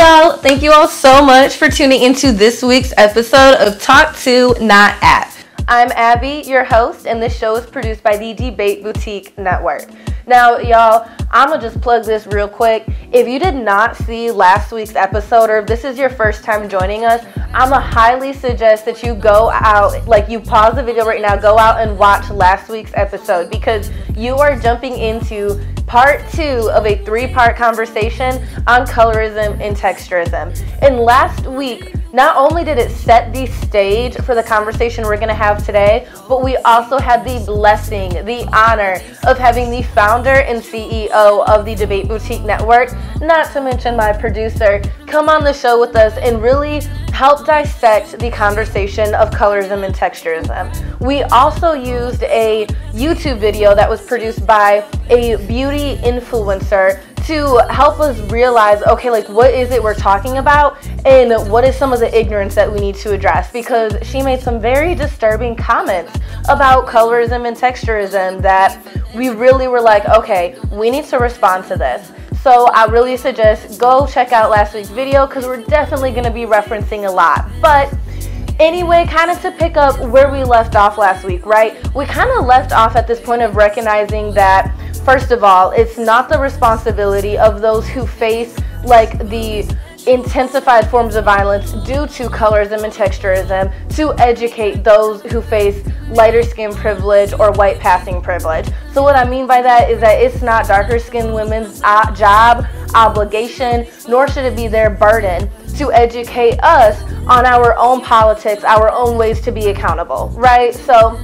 y'all, thank you all so much for tuning into this week's episode of Talk To, Not At. I'm Abby, your host, and this show is produced by the Debate Boutique Network. Now, y'all, I'm going to just plug this real quick. If you did not see last week's episode, or if this is your first time joining us, I'm going to highly suggest that you go out, like you pause the video right now, go out and watch last week's episode, because you are jumping into part 2 of a 3-part conversation on colorism and texturism. And last week, not only did it set the stage for the conversation we're going to have today, but we also had the blessing, the honor of having the founder and CEO of the Debate Boutique Network, not to mention my producer, come on the show with us and really help dissect the conversation of colorism and texturism. We also used a YouTube video that was produced by a beauty influencer to help us realize, okay, like what is it we're talking about and what is some of the ignorance that we need to address, because she made some very disturbing comments about colorism and texturism that we really were like, okay, we need to respond to this. So I really suggest go check out last week's video, because we're definitely going to be referencing a lot. But anyway, kind of to pick up where we left off last week, right? We kind of left off at this point of recognizing that, first of all, it's not the responsibility of those who face like the intensified forms of violence due to colorism and texturism to educate those who face lighter skin privilege or white passing privilege. So what I mean by that is that it's not darker skinned women's job, obligation, nor should it be their burden to educate us on our own politics, our own ways to be accountable, right? So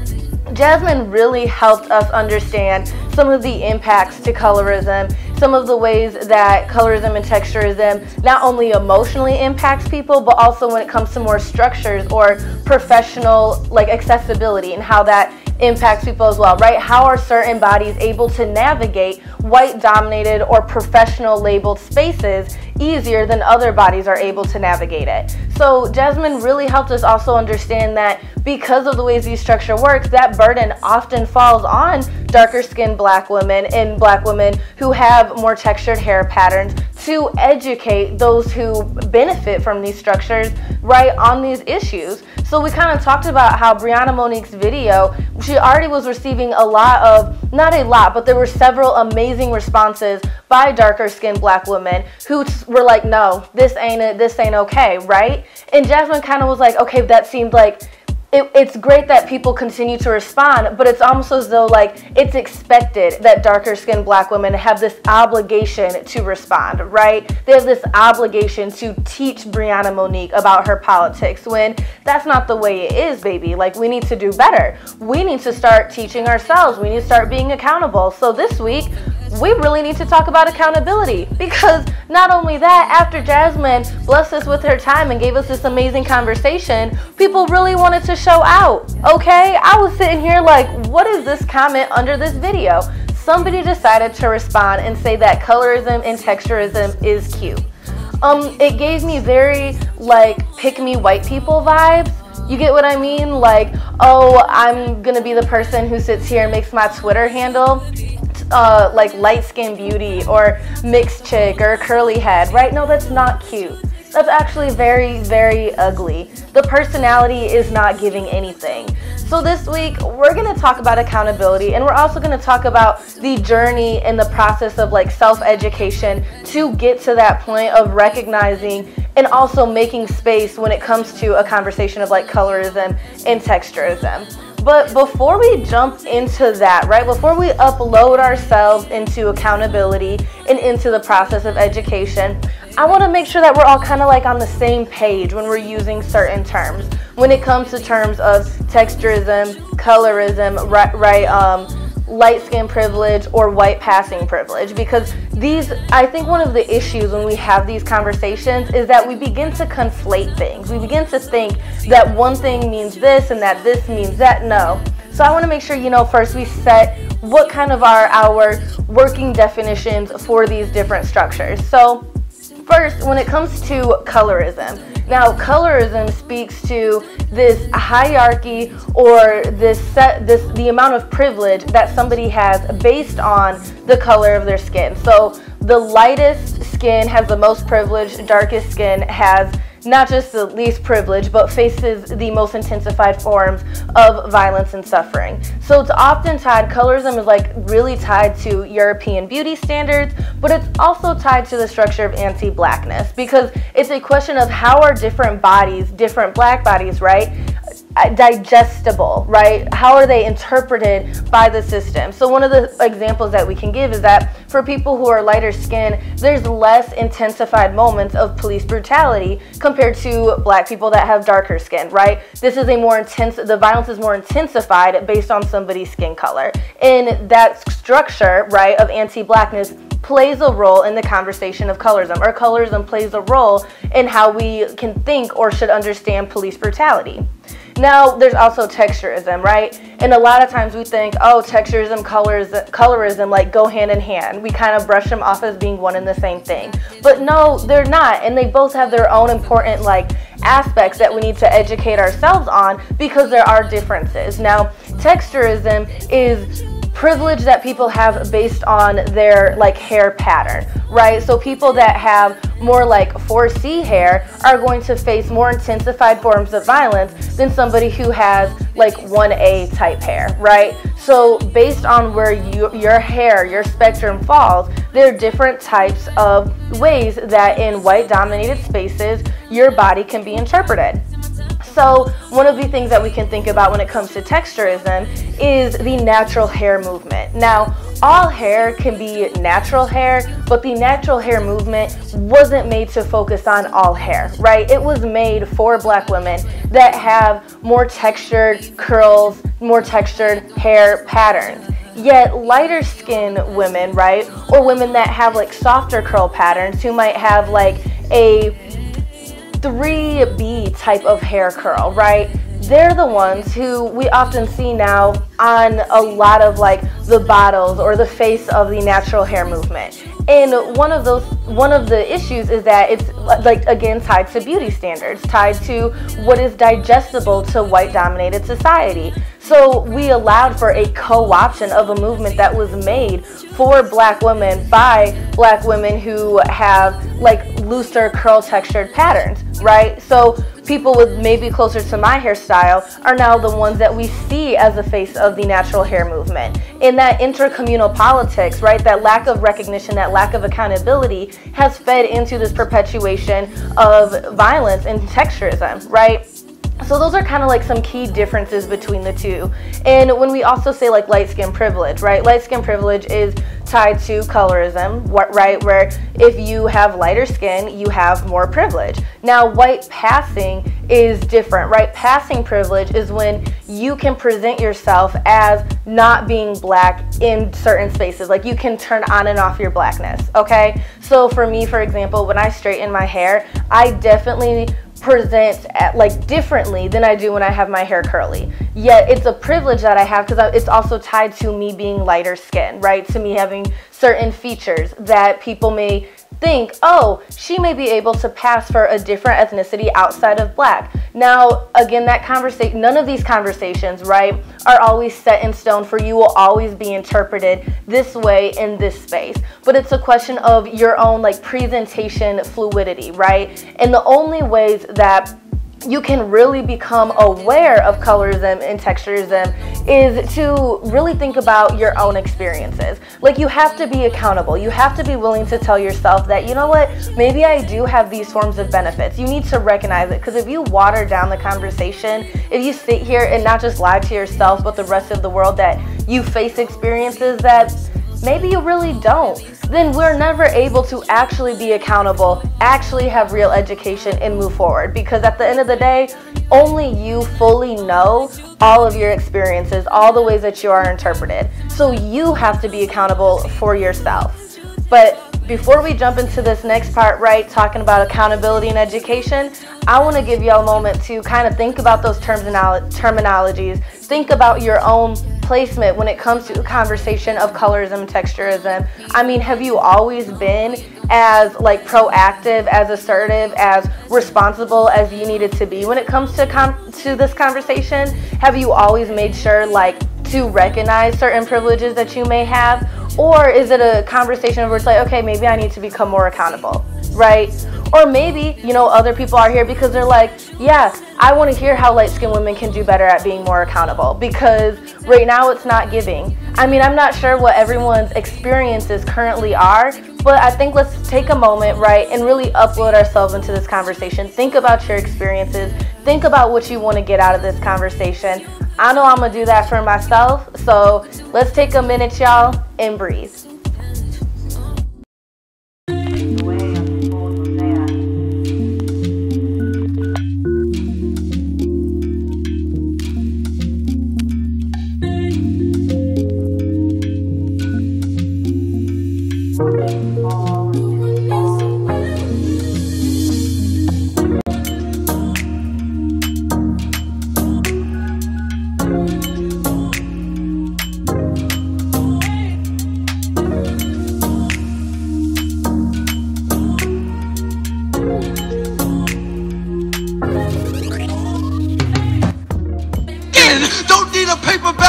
Jasmine really helped us understand some of the impacts to colorism, some of the ways that colorism and texturism not only emotionally impacts people, but also when it comes to more structures or professional like accessibility and how that impacts people as well, right? How are certain bodies able to navigate white dominated or professional labeled spaces easier than other bodies are able to navigate it? So Jasmine really helped us also understand that because of the ways these structure works, that burden often falls on darker skinned black women and black women who have more textured hair patterns to educate those who benefit from these structures, right, on these issues. So we kind of talked about how Brianna Monique's video, she already was receiving a lot of, not a lot, but there were several amazing responses by darker skinned black women who were like, no, this ain't it, this ain't okay, right? And Jasmine kind of was like, okay, that seemed like it's great that people continue to respond, but it's almost as though like it's expected that darker skinned black women have this obligation to respond, right? They have this obligation to teach Brianna Monique about her politics, when that's not the way it is, baby. Like, we need to do better. We need to start teaching ourselves. We need to start being accountable. So this week, we really need to talk about accountability, because not only that, after Jasmine blessed us with her time and gave us this amazing conversation, people really wanted to show out, okay? I was sitting here like, what is this comment under this video? Somebody decided to respond and say that colorism and texturism is cute. It gave me very like pick me white people vibes. You get what I mean? Like, oh, I'm gonna be the person who sits here and makes my Twitter handle like light skin beauty or mixed chick or curly head, right? No, that's not cute. That's actually very, very ugly. The personality is not giving anything. So this week, we're going to talk about accountability, and we're also going to talk about the journey and the process of like self-education to get to that point of recognizing and also making space when it comes to a conversation of like colorism and texturism. But before we jump into that, right, before we upload ourselves into accountability and into the process of education, I want to make sure that we're all kind of like on the same page when we're using certain terms. When it comes to terms of texturism, colorism, right, light skin privilege or white passing privilege, because these, I think one of the issues when we have these conversations is that we begin to conflate things. We begin to think that one thing means this and that this means that. No. So I want to make sure, you know, first we set what kind of are our working definitions for these different structures. So first, when it comes to colorism, now colorism speaks to this hierarchy or the amount of privilege that somebody has based on the color of their skin. So the lightest skin has the most privilege, darkest skin has not just the least privilege, but faces the most intensified forms of violence and suffering. So it's often tied, colorism is like really tied to European beauty standards, but it's also tied to the structure of anti-blackness, because it's a question of how are different bodies, different black bodies, right, digestible, right? How are they interpreted by the system? So one of the examples that we can give is that for people who are lighter skinned, there's less intensified moments of police brutality compared to black people that have darker skin, right? This is a more intense, the violence is more intensified based on somebody's skin color. And that structure, right, of anti-blackness plays a role in the conversation of colorism, or colorism plays a role in how we can think or should understand police brutality. Now, there's also texturism, right? And a lot of times we think, oh, texturism, colorism, like go hand in hand. We kind of brush them off as being one and the same thing. But no, they're not. And they both have their own important aspects that we need to educate ourselves on, because there are differences. Now, texturism is privilege that people have based on their hair pattern, right? So people that have more 4C hair are going to face more intensified forms of violence than somebody who has 1A type hair, right? So based on where your hair, your spectrum falls, there are different types of ways that in white dominated spaces your body can be interpreted. So one of the things that we can think about when it comes to texturism is the natural hair movement. Now, all hair can be natural hair, but the natural hair movement wasn't made to focus on all hair, right? It was made for black women that have more textured curls, more textured hair patterns. Yet lighter skinned women, right, or women that have softer curl patterns, who might have a 3B type of hair curl, right? They're the ones who we often see now on a lot of the bottles or the face of the natural hair movement. And one of the issues is that it's again tied to beauty standards, tied to what is digestible to white dominated society. So we allowed for a co-option of a movement that was made for black women by black women who have looser curl textured patterns, right? So people with maybe closer to my hairstyle are now the ones that we see as the face of the natural hair movement. In that intercommunal politics, right, that lack of recognition, that lack of accountability has fed into this perpetuation of violence and texturism, right? So those are kind of some key differences between the two. And when we also say light skin privilege, right? Light skin privilege is tied to colorism, right? Where if you have lighter skin, you have more privilege. Now, white passing is different, right? Passing privilege is when you can present yourself as not being black in certain spaces. You can turn on and off your blackness, okay? So for me, for example, when I straighten my hair, I definitely present differently than I do when I have my hair curly. Yet it's a privilege that I have because it's also tied to me being lighter skin, right? To me having certain features that people may think, oh, she may be able to pass for a different ethnicity outside of black. Now, again, none of these conversations, right, are always set in stone. For you will always be interpreted this way in this space. But it's a question of your own presentation fluidity, right? And the only ways that you can really become aware of colorism and texturism is to really think about your own experiences. You have to be accountable. You have to be willing to tell yourself that, you know what, maybe I do have these forms of benefits. You need to recognize it, because if you water down the conversation, if you sit here and not just lie to yourself but the rest of the world that you face experiences that maybe you really don't, then we're never able to actually be accountable, actually have real education and move forward. Because at the end of the day, only you fully know all of your experiences, all the ways that you are interpreted. So you have to be accountable for yourself. But before we jump into this next part, right, talking about accountability and education, I want to give y'all a moment to kind of think about those terminologies. Think about your own placement when it comes to a conversation of colorism and texturism. I mean, have you always been as like proactive, as assertive, as responsible as you needed to be when it comes to this conversation? Have you always made sure like to recognize certain privileges that you may have? Or is it a conversation where it's like, okay, maybe I need to become more accountable, right? Or maybe, you know, other people are here because they're like, yeah, I want to hear how light-skinned women can do better at being more accountable, because right now it's not giving. I mean, I'm not sure what everyone's experiences currently are, but I think let's take a moment, right, and really upload ourselves into this conversation. Think about your experiences. Think about what you want to get out of this conversation. I know I'm going to do that for myself, so let's take a minute, y'all, and breathe.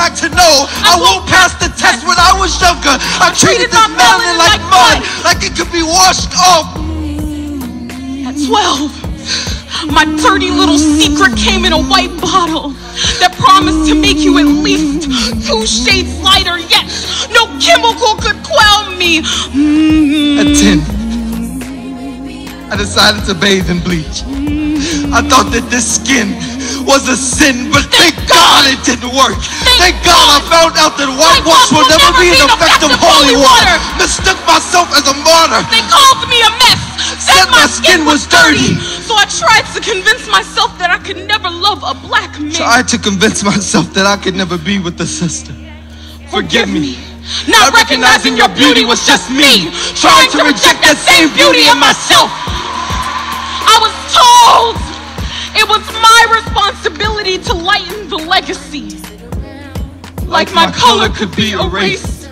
To know I won't pass the test. When I was younger, I treated this melanin like mud, like it could be washed off. At 12, my dirty little secret came in a white bottle that promised to make you at least 2 shades lighter, yet no chemical could quell me. At 10, I decided to bathe in bleach. I thought that this skin was a sin, but thank God it didn't work. Thank God I found out that whitewash will never be an effective holy water. Mistook myself as a martyr. They called me a mess. Said my skin was dirty. So I tried to convince myself that I could never love a black man. Tried to convince myself that I could never be with a sister. Forgive me. Not recognizing your beauty was just me. Trying to reject that same beauty in myself. I was told it was my responsibility to lighten the legacy. Like my color could be erased.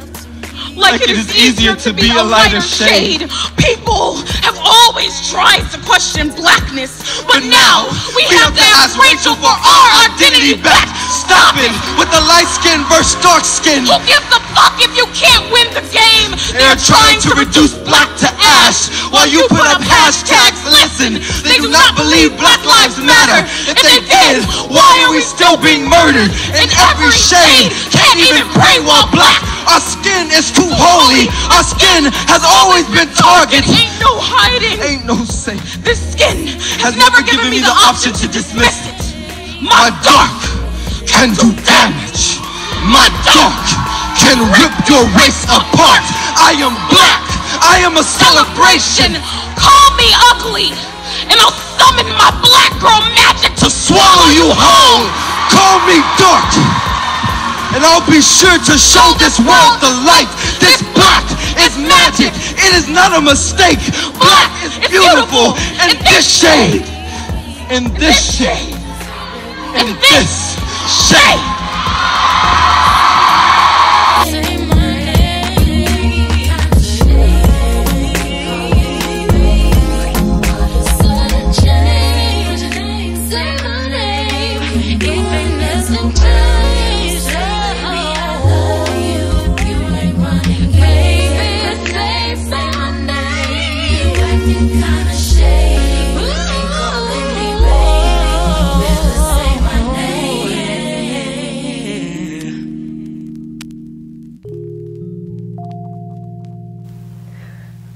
Like it is easier to be a lighter shade. People have always tried to question blackness, but now we have to ask Rachel for our identity back. Stop it with the light skin versus dark skin. Who gives a fuck if you can't win the game? They're trying to reduce black to ash while you put up hashtags. Listen, they do not believe Black Lives Matter. If they did, why are we still being murdered? In every shade, can't even pray while black. Our skin is too holy. Our skin has always been targets. Ain't no hiding. Ain't no safe. This skin has never given me the option to dismiss it. My dark can do damage. My dark can rip your race apart. I am black. I am a celebration. Call me ugly, and I'll summon my black girl magic to swallow you whole. Call me dark, and I'll be sure to show this world the light. This black is magic. It is not a mistake. Black is beautiful. And this shade, in this shade, in this shade.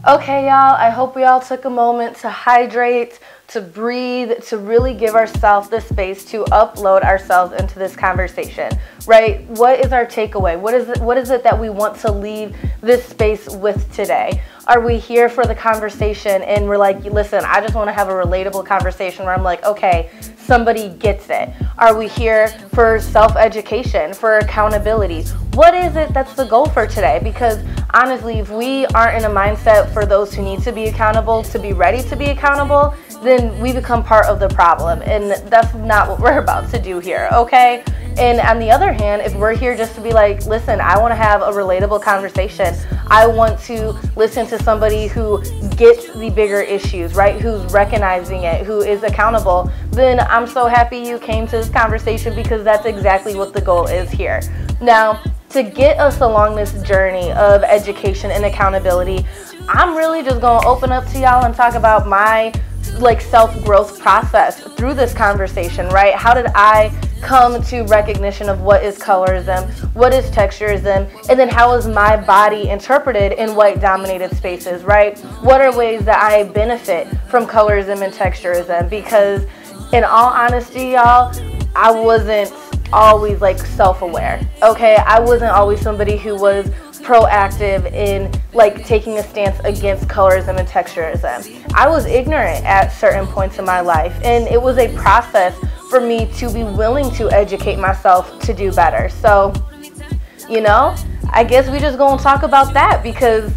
Okay, y'all, I hope we all took a moment to hydrate, to breathe, to really give ourselves the space to upload ourselves into this conversation, right? What is our takeaway? What is it that we want to leave this space with today? Are we here for the conversation and we're like, listen, I just want to have a relatable conversation where I'm like, okay, somebody gets it? Are we here for self-education, for accountability? What is it that's the goal for today? Because honestly, if we aren't in a mindset for those who need to be accountable, to be ready to be accountable, then we become part of the problem. And that's not what we're about to do here, okay? And on the other hand, if we're here just to be like, listen, I want to have a relatable conversation, I want to listen to somebody who gets the bigger issues, right? Who's recognizing it, who is accountable, then I'm so happy you came to this conversation, because that's exactly what the goal is here. Now, to get us along this journey of education and accountability, I'm really just going to open up to y'all and talk about my self-growth process through this conversation, right? How did I come to recognition of what is colorism, what is texturism, and then how is my body interpreted in white-dominated spaces, right? What are ways that I benefit from colorism and texturism? Because in all honesty, y'all, I wasn't always self-aware, okay? I wasn't always somebody who was proactive in taking a stance against colorism and texturism. I was ignorant at certain points in my life, and it was a process for me to be willing to educate myself to do better. So, I guess we just gonna talk about that, because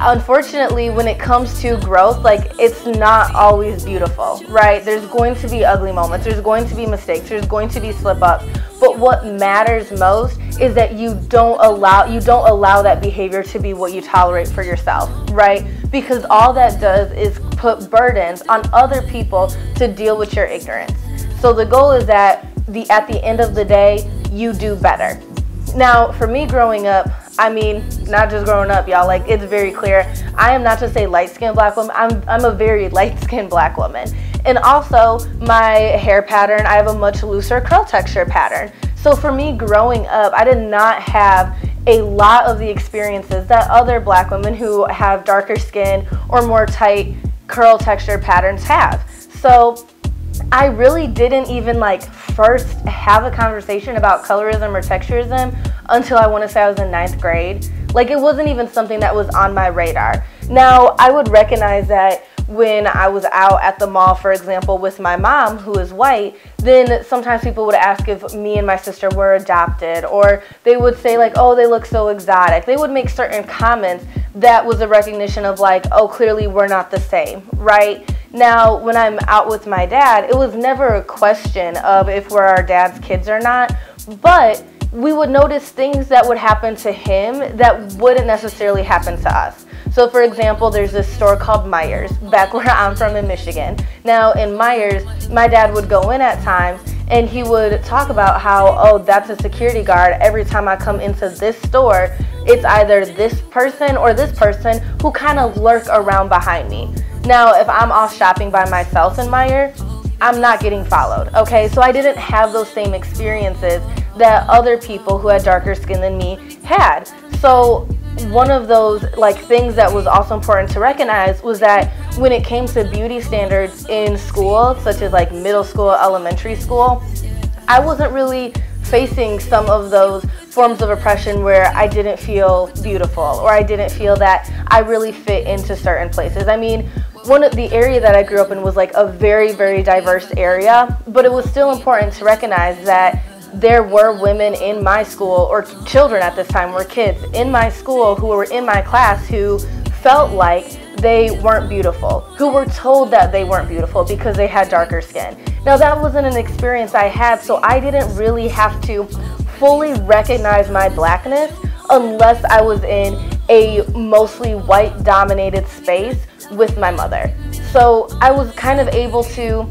unfortunately, when it comes to growth, it's not always beautiful, right? There's going to be ugly moments, there's going to be mistakes, there's going to be slip-ups, but what matters most is that you don't allow that behavior to be what you tolerate for yourself, right? Because all that does is put burdens on other people to deal with your ignorance. So the goal is that at the end of the day, you do better. Now, for me growing up, not just growing up, y'all, it's very clear, I am not just a light-skinned black woman, I'm a very light-skinned black woman. And also, my hair pattern, I have a much looser curl texture pattern. So for me growing up, I did not have a lot of the experiences that other black women who have darker skin or more tight curl texture patterns have. So I really didn't even first have a conversation about colorism or texturism until I want to say I was in 9th grade. It wasn't even something that was on my radar. Now, I would recognize that when I was out at the mall, for example, with my mom, who is white, then sometimes people would ask if me and my sister were adopted, or they would say oh, they look so exotic. They would make certain comments that was a recognition of oh, clearly we're not the same, right? Now, when I'm out with my dad, it was never a question of if we're our dad's kids or not, but we would notice things that would happen to him that wouldn't necessarily happen to us. So for example, there's this store called Myers, back where I'm from in Michigan. Now in Myers, my dad would go in at times and he would talk about how, oh, that's a security guard. Every time I come into this store, it's either this person or this person who kind of lurk around behind me. Now, if I'm off shopping by myself in Myers, I'm not getting followed, okay? So I didn't have those same experiences that other people who had darker skin than me had. So one of those things that was also important to recognize was that when it came to beauty standards in school, such as middle school, elementary school, I wasn't really facing some of those forms of oppression where I didn't feel beautiful, or I didn't feel that I really fit into certain places. The area that I grew up in was a very, very diverse area, but it was still important to recognize that there were women in my school, or children at this time, were kids in my school who were in my class who felt like they weren't beautiful, who were told that they weren't beautiful because they had darker skin. Now, that wasn't an experience I had, so I didn't really have to fully recognize my blackness unless I was in a mostly white-dominated space with my mother. So I was kind of able to,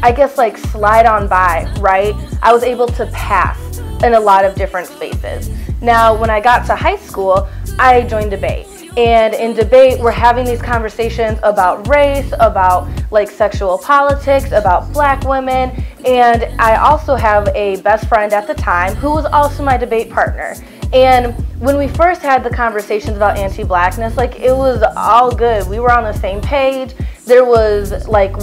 I guess, slide on by, right? I was able to pass in a lot of different spaces. Now, when I got to high school, I joined debate. And in debate, we're having these conversations about race, about sexual politics, about black women. And I also have a best friend at the time who was also my debate partner. And when we first had the conversations about anti-blackness, it was all good. We were on the same page. There was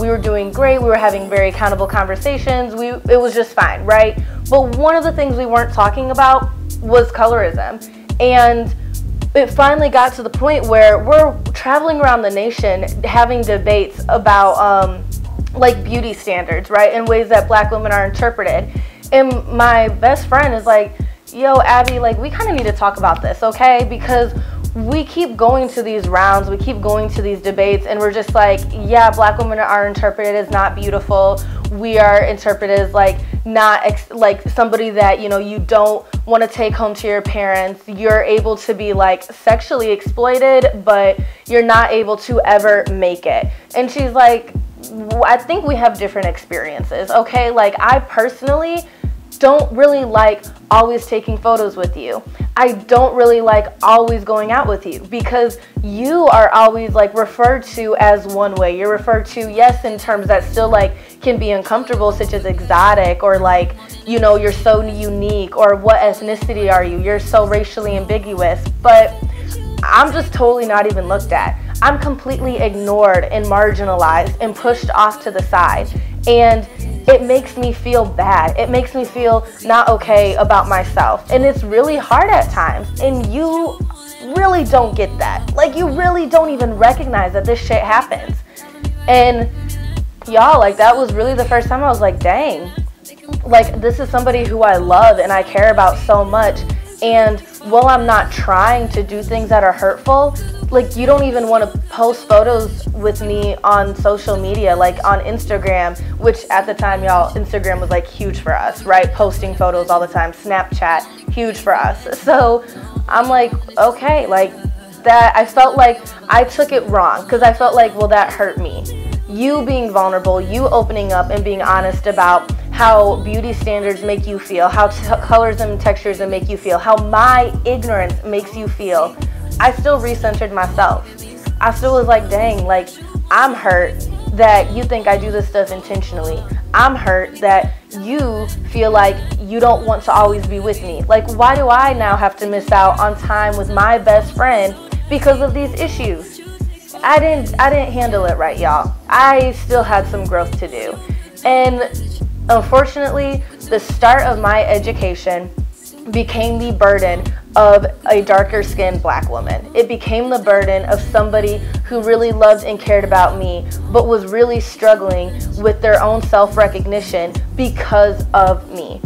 we were doing great. We were having very accountable conversations. It was just fine, right? But one of the things we weren't talking about was colorism. And it finally got to the point where we're traveling around the nation having debates about beauty standards, right? And ways that black women are interpreted. And my best friend is yo, Abby, we kind of need to talk about this, okay? Because we keep going to these rounds, we keep going to these debates, and we're just like, yeah, black women are interpreted as not beautiful. We are interpreted as like not like somebody that, you know, you don't want to take home to your parents. You're able to be like sexually exploited, but you're not able to ever make it. And she's like, I think we have different experiences, okay? Like, I personally don't really like always taking photos with you. I don't really like always going out with you, because you are always like referred to as one way. You're referred to, yes, in terms that still like can be uncomfortable, such as exotic, or like, you know, you're so unique, or what ethnicity are you? You're so racially ambiguous. But I'm just totally not even looked at. I'm completely ignored and marginalized and pushed off to the side. And it makes me feel bad. It makes me feel not okay about myself. And it's really hard at times. And you really don't get that. Like, you really don't even recognize that this shit happens. And y'all, like, that was really the first time I was like, dang, like, this is somebody who I love and I care about so much. And while I'm not trying to do things that are hurtful, like, you don't even want to post photos with me on social media, like on Instagram, which at the time, y'all, Instagram was like huge for us, right? Posting photos all the time. Snapchat, huge for us. So I'm like, okay, like that, I felt like I took it wrong, because I felt like, well, that hurt me. You being vulnerable, you opening up and being honest about how beauty standards make you feel, how colorism and texturism make you feel, how my ignorance makes you feel. I still recentered myself. I still was like, dang, like, I'm hurt that you think I do this stuff intentionally. I'm hurt that you feel like you don't want to always be with me. Like, why do I now have to miss out on time with my best friend because of these issues? I didn't handle it right, y'all. I still had some growth to do. And unfortunately, the start of my education became the burden of a darker skinned black woman. It became the burden of somebody who really loved and cared about me, but was really struggling with their own self-recognition because of me.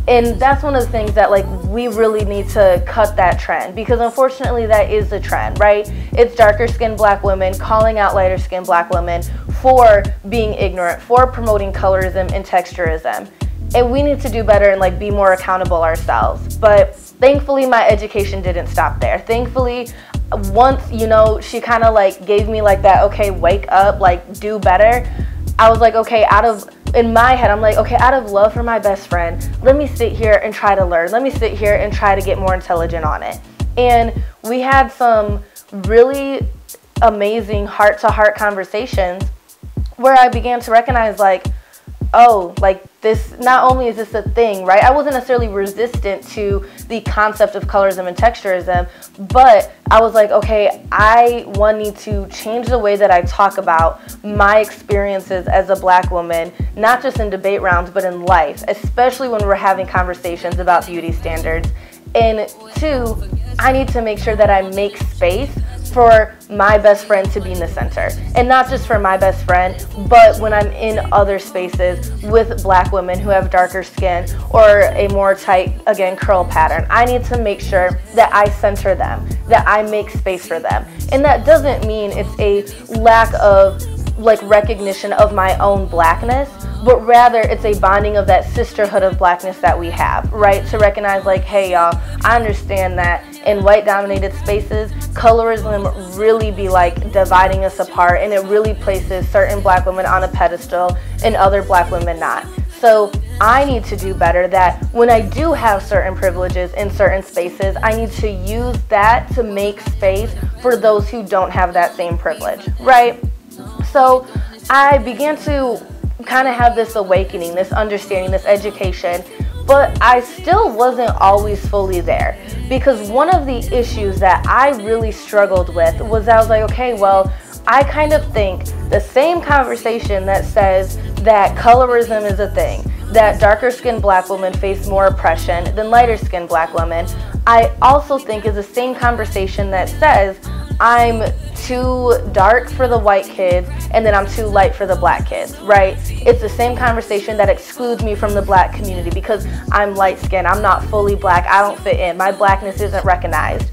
And that's one of the things that, like, we really need to cut that trend, because unfortunately that is the trend, right? It's darker skinned black women calling out lighter skinned black women for being ignorant, for promoting colorism and texturism. And we need to do better and like be more accountable ourselves. But thankfully my education didn't stop there. Thankfully, once, you know, she kind of like gave me like that, okay, wake up, like do better. I was like, okay, in my head, I'm like, okay, out of love for my best friend, let me sit here and try to learn. Let me sit here and try to get more intelligent on it. And we had some really amazing heart-to-heart conversations where I began to recognize, like, oh, like, this, not only is this a thing, right? I wasn't necessarily resistant to the concept of colorism and texturism, but I was like, okay, I need to change the way that I talk about my experiences as a black woman, not just in debate rounds, but in life, especially when we're having conversations about beauty standards. And two, I need to make sure that I make space for my best friend to be in the center. And not just for my best friend, but when I'm in other spaces with black women who have darker skin or a more tight, again, curl pattern. I need to make sure that I center them, that I make space for them. And that doesn't mean it's a lack of like recognition of my own blackness, but rather it's a bonding of that sisterhood of blackness that we have, right? To recognize, like, hey, y'all, I understand that in white dominated spaces, colorism really be like dividing us apart, and it really places certain black women on a pedestal and other black women not. So I need to do better, that when I do have certain privileges in certain spaces, I need to use that to make space for those who don't have that same privilege, right? So I began to kind of have this awakening, this understanding, this education, but I still wasn't always fully there, because one of the issues that I really struggled with was I was like, okay, well, I kind of think the same conversation that says that colorism is a thing, that darker skinned black women face more oppression than lighter skinned black women, I also think is the same conversation that says I'm too dark for the white kids and then I'm too light for the black kids, right? It's the same conversation that excludes me from the black community because I'm light skinned, I'm not fully black, I don't fit in, my blackness isn't recognized.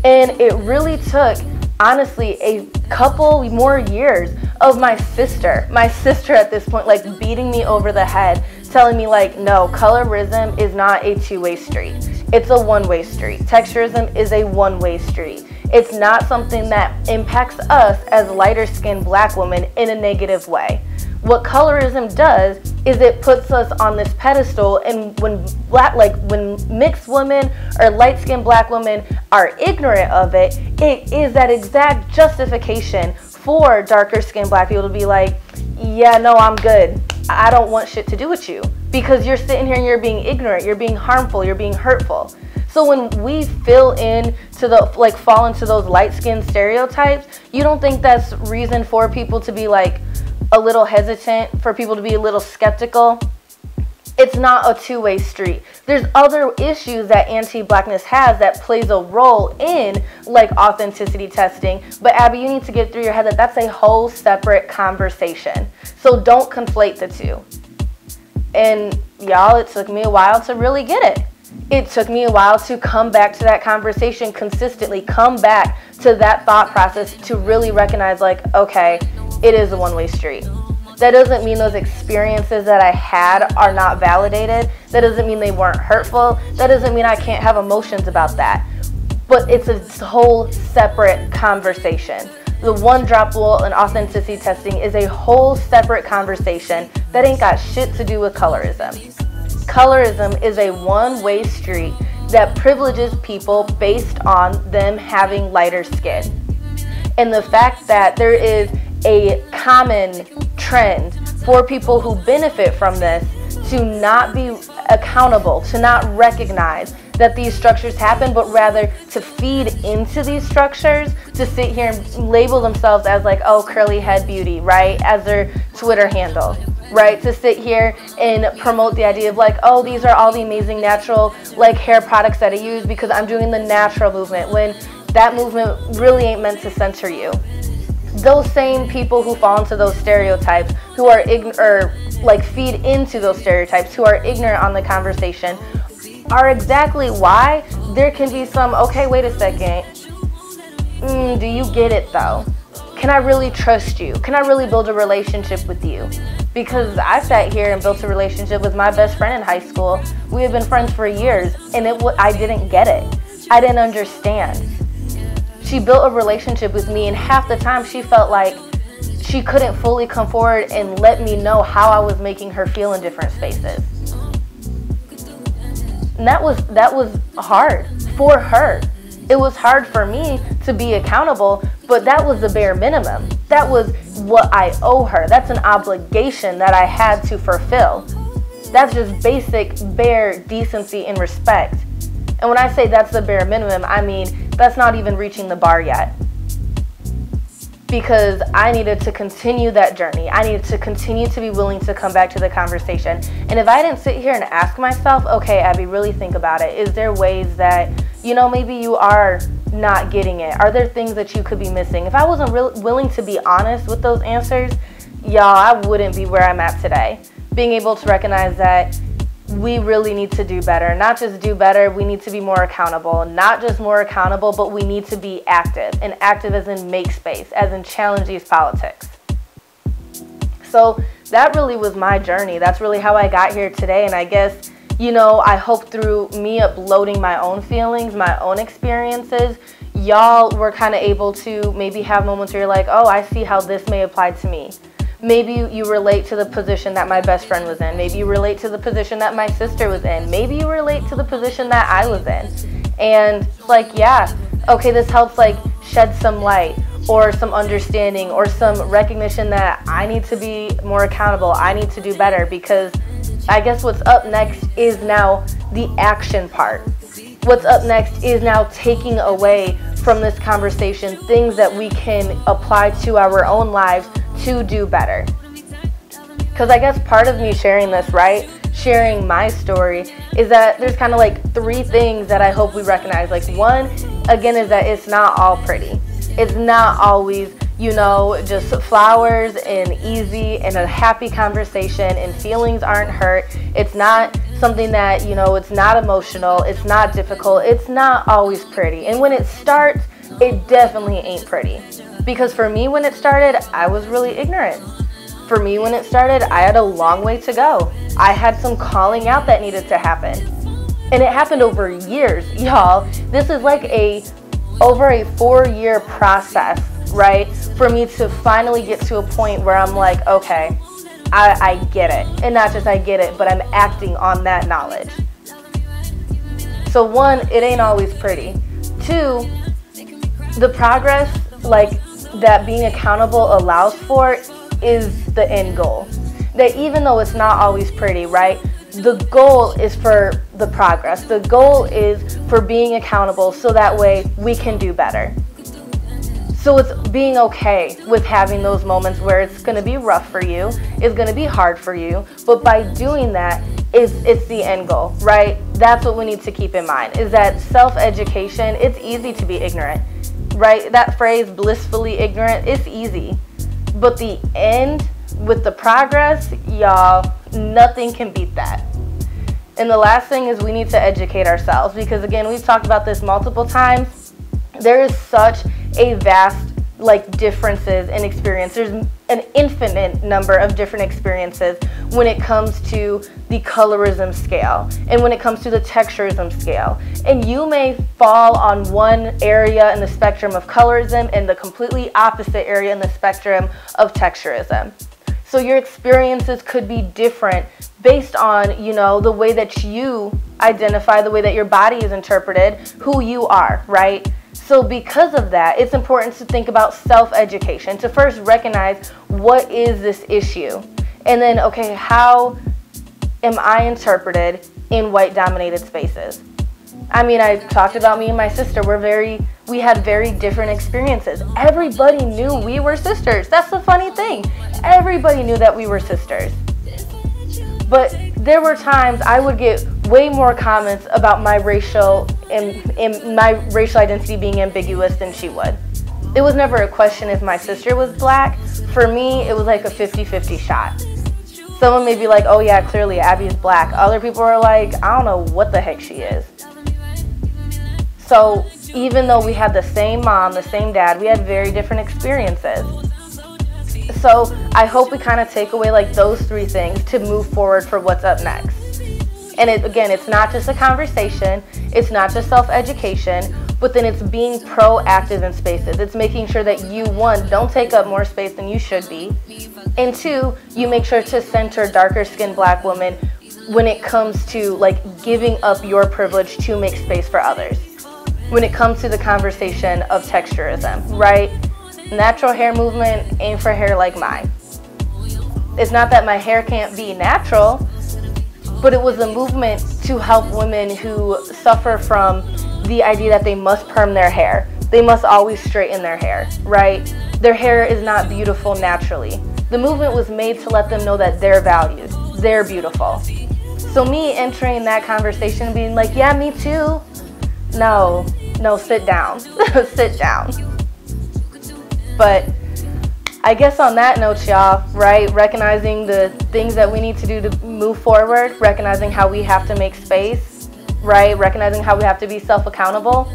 And it really took, honestly, a couple more years of my sister at this point, like beating me over the head, telling me like, no, colorism is not a two-way street. It's a one-way street. Texturism is a one-way street. It's not something that impacts us as lighter-skinned black women in a negative way. What colorism does is it puts us on this pedestal, and when mixed women or light-skinned black women are ignorant of it, it is that exact justification for darker-skinned black people to be like, yeah, no, I'm good. I don't want shit to do with you, because you're sitting here and you're being ignorant, you're being harmful, you're being hurtful. So when we fall into those light-skinned stereotypes, you don't think that's reason for people to be like a little hesitant, for people to be a little skeptical? It's not a two-way street. There's other issues that anti-blackness has that plays a role in like authenticity testing. But Abby, you need to get through your head that that's a whole separate conversation. So don't conflate the two. And y'all, it took me a while to really get it. It took me a while to come back to that conversation consistently, come back to that thought process to really recognize like, okay, it is a one-way street. That doesn't mean those experiences that I had are not validated. That doesn't mean they weren't hurtful. That doesn't mean I can't have emotions about that. But it's a whole separate conversation. The one-drop rule in authenticity testing is a whole separate conversation that ain't got shit to do with colorism. Colorism is a one-way street that privileges people based on them having lighter skin. And the fact that there is a common trend for people who benefit from this to not be accountable, to not recognize that these structures happen, but rather to feed into these structures, to sit here and label themselves as like, oh, curly head beauty, right, as their Twitter handle, right, to sit here and promote the idea of like, oh, these are all the amazing natural like hair products that I use because I'm doing the natural movement, when that movement really ain't meant to censor you. Those same people who fall into those stereotypes, who are feed into those stereotypes, who are ignorant on the conversation, are exactly why there can be some, okay, wait a second, do you get it though? Can I really trust you? Can I really build a relationship with you? Because I sat here and built a relationship with my best friend in high school. We had been friends for years, and I didn't get it. I didn't understand. She built a relationship with me, and half the time she felt like she couldn't fully come forward and let me know how I was making her feel in different spaces. And that was hard for her. It was hard for me to be accountable, but that was the bare minimum. That was what I owe her. That's an obligation that I had to fulfill. That's just basic, bare decency and respect. And when I say that's the bare minimum, I mean that's not even reaching the bar yet. Because I needed to continue that journey. I needed to continue to be willing to come back to the conversation. And if I didn't sit here and ask myself, okay, Abby, really think about it. Is there ways that, maybe you are not getting it? Are there things that you could be missing? If I wasn't willing to be honest with those answers, y'all, I wouldn't be where I'm at today. Being able to recognize that we really need to do better. Not just do better, we need to be more accountable. Not just more accountable, but we need to be active. And active as in make space, as in challenge these politics. So that really was my journey. That's really how I got here today. And I guess, I hope through me uploading my own feelings, my own experiences, y'all were kind of able to maybe have moments where you're like, oh, I see how this may apply to me. Maybe you relate to the position that my best friend was in. Maybe you relate to the position that my sister was in. Maybe you relate to the position that I was in. And like, yeah, okay, this helps like shed some light or some understanding or some recognition that I need to be more accountable. I need to do better, because I guess what's up next is now the action part. What's up next is now taking away from this conversation things that we can apply to our own lives to do better. Because I guess part of me sharing this, right, sharing my story, is that there's kind of like three things that I hope we recognize. Like, one, again, is that it's not all pretty. It's not always, just flowers and easy and a happy conversation and feelings aren't hurt. It's not something that, you know, it's not emotional, it's not difficult, it's not always pretty. And when it starts, it definitely ain't pretty. Because for me, when it started, I was really ignorant. For me, when it started, I had a long way to go. I had some calling out that needed to happen. And it happened over years, y'all. This is like over a 4-year process, right? For me to finally get to a point where I'm like, okay, I get it. And not just I get it, but I'm acting on that knowledge. So 1, it ain't always pretty. 2, the progress, like, that being accountable allows for is the end goal. That even though it's not always pretty, right? The goal is for the progress. The goal is for being accountable so that way we can do better. So it's being okay with having those moments where it's going to be rough for you, it's going to be hard for you, but by doing that, it's the end goal, right? That's what we need to keep in mind, is that self-education, it's easy to be ignorant, right? That phrase, blissfully ignorant, it's easy. But the end, with the progress, y'all, nothing can beat that. And the last thing is we need to educate ourselves, because again, we've talked about this multiple times. There is such a vast, like, differences in experience. There's an infinite number of different experiences when it comes to the colorism scale and when it comes to the texturism scale. And you may fall on one area in the spectrum of colorism and the completely opposite area in the spectrum of texturism. So your experiences could be different based on, you know, the way that you identify, the way that your body is interpreted, who you are, right? So because of that, it's important to think about self-education, to first recognize what is this issue, and then, okay, how am I interpreted in white-dominated spaces? I mean, I talked about me and my sister. We had very different experiences. Everybody knew we were sisters. That's the funny thing. Everybody knew that we were sisters. But there were times I would get way more comments about my racial and my racial identity being ambiguous than she would. It was never a question if my sister was black. For me, it was like a 50-50 shot. Someone may be like, oh yeah, clearly Abby's black. Other people are like, I don't know what the heck she is. So even though we had the same mom, the same dad, we had very different experiences. So I hope we kind of take away like those 3 things to move forward for what's up next. And again, it's not just a conversation, it's not just self-education, but then it's being proactive in spaces. It's making sure that you, 1, don't take up more space than you should be, and 2, you make sure to center darker skinned black women when it comes to like giving up your privilege to make space for others. When it comes to the conversation of texturism, right? Natural hair movement ain't for hair like mine. It's not that my hair can't be natural, but it was a movement to help women who suffer from the idea that they must perm their hair. They must always straighten their hair, right? Their hair is not beautiful naturally. The movement was made to let them know that they're valued, they're beautiful. So me entering that conversation and being like, yeah, me too. No, sit down, sit down. But I guess on that note, y'all, right, recognizing the things that we need to do to move forward, recognizing how we have to make space, right, recognizing how we have to be self-accountable.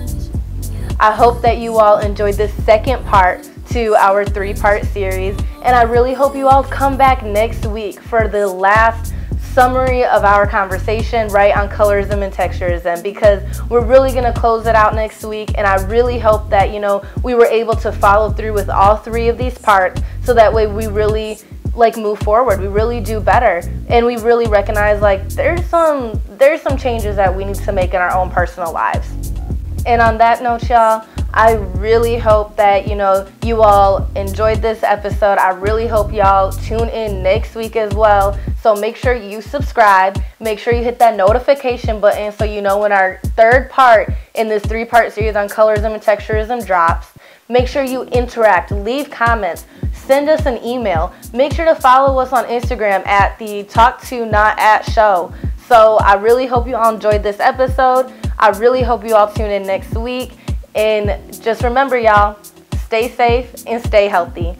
I hope that you all enjoyed this second part to our 3-part series, and I really hope you all come back next week for the last summary of our conversation, right, on colorism and texturism, because we're really going to close it out next week. And I really hope that, you know, we were able to follow through with all 3 of these parts, so that way we really like move forward, we really do better, and we really recognize like there's some changes that we need to make in our own personal lives. And on that note, y'all, I really hope that, you know, you all enjoyed this episode. I really hope y'all tune in next week as well. So make sure you subscribe. Make sure you hit that notification button so you know when our 3rd part in this 3-part series on colorism and texturism drops. Make sure you interact, leave comments, send us an email. Make sure to follow us on Instagram at the Talk To Not At Show. So I really hope you all enjoyed this episode. I really hope you all tune in next week. And just remember, y'all, stay safe and stay healthy.